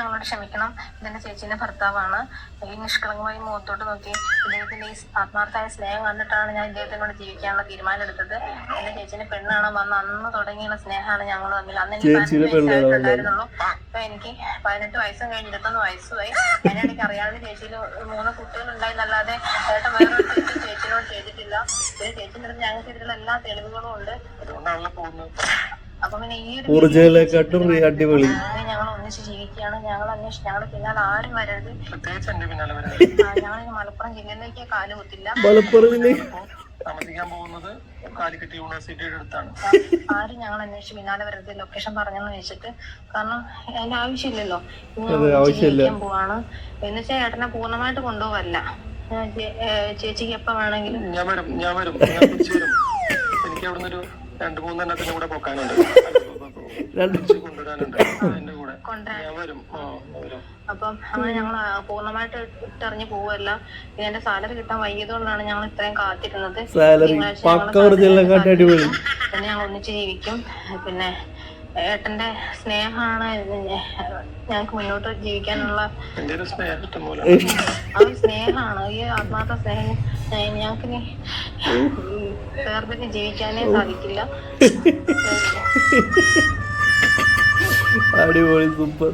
ഞങ്ങളോട് ക്ഷമിക്കണം. ഇതെന്റെ ചേച്ചീന്റെ ഭർത്താവാണ്. ഈ നിഷ്കളങ്കമായി മുഖത്തോട്ട് നോക്കി ഇദ്ദേഹത്തിന്റെ ഈ ആത്മാർത്ഥമായ സ്നേഹം കണ്ടിട്ടാണ് ഞാൻ ഇദ്ദേഹത്തിനോട് ജീവിക്കാനുള്ള തീരുമാനം എടുത്തത്. എന്റെ ചേച്ചീന്റെ പെണ്ണാണ് വന്ന് അന്ന് തുടങ്ങിയുള്ള സ്നേഹമാണ് ഞങ്ങൾ തമ്മിൽ. അന്ന് എനിക്ക് 15 വയസ്സായിട്ടുണ്ടായിരുന്നുള്ളൂ. ഇപ്പൊ എനിക്ക് 18 വയസ്സും കഴിഞ്ഞ് 21 വയസ്സുമായി. അതിനിടയ്ക്ക് അറിയാതെ ചേച്ചിയിൽ 3 കുട്ടികളുണ്ടായിരുന്നല്ലാതെ ഏട്ടൻ വേറെ ചേച്ചിനോട് ചെയ്തിട്ടില്ല. പിന്നെ ചേച്ചിന്റെ അടുത്ത് ഞങ്ങൾക്ക് ഇതിലുള്ള എല്ലാ തെളിവുകളും ഉണ്ട്. അപ്പൊ പിന്നെ ഈ ഒരു ഞങ്ങൾ ഒന്നിച്ച് ജീവിക്കുകയാണ്. ഞങ്ങളുടെ പിന്നാലെ ആരും വരരുത്. ഞങ്ങൾ മലപ്പുറം ജില്ലയിലേക്ക് കാല് കുത്തില്ല. താമസിക്കാൻ പോകുന്നത് കാലിക്കറ്റ് യൂണിവേഴ്സിറ്റിയുടെ അടുത്താണ്. ആരും ഞങ്ങൾ അന്വേഷിച്ച് പിന്നാലെ വരരുത്. ലൊക്കേഷൻ പറഞ്ഞെന്ന് വെച്ചിട്ട്. കാരണം അതിന്റെ ആവശ്യമില്ലല്ലോ. ജീവിക്കാൻ പോവാണ് എന്ന് വെച്ചാൽ ഏട്ടനെ പൂർണ്ണമായിട്ട് കൊണ്ടുപോവല്ല. ചേച്ചിക്ക് എപ്പ വേണമെങ്കിലും ഞാൻ വരും എനിക്ക് അവിടുന്ന് ഒരു 2-3 എണ്ണത്തിന്റെ കൂടെ പൊക്കാനുണ്ട്, കൊണ്ടുവരാനുണ്ട്. എന്റെ കൂടെ ഞാൻ വരും. അപ്പം അങ്ങനെ ഞങ്ങൾ പൂർണ്ണമായിട്ട് ഇട്ടെറിഞ്ഞ് പോവല്ല. ഇതിന്റെ സാലറി കിട്ടാൻ വൈകിയതുകൊണ്ടാണ് ഞങ്ങൾ ഇത്രയും കാത്തിരുന്നത്. പിന്നെ ഞങ്ങൾ ഒന്നിച്ച് ജീവിക്കും. പിന്നെ ഏട്ടന്റെ സ്നേഹമാണ് ഞങ്ങൾക്ക് മുന്നോട്ട് ജീവിക്കാനുള്ള ആ ഒരു സ്നേഹമാണ്. ഈ ആത്മാർത്ഥ സ്നേഹം ഞങ്ങൾക്കിനി വേർതിരിഞ്ഞ് ജീവിക്കാനേ സാധിക്കില്ല. അടിപൊളി, സൂപ്പർ.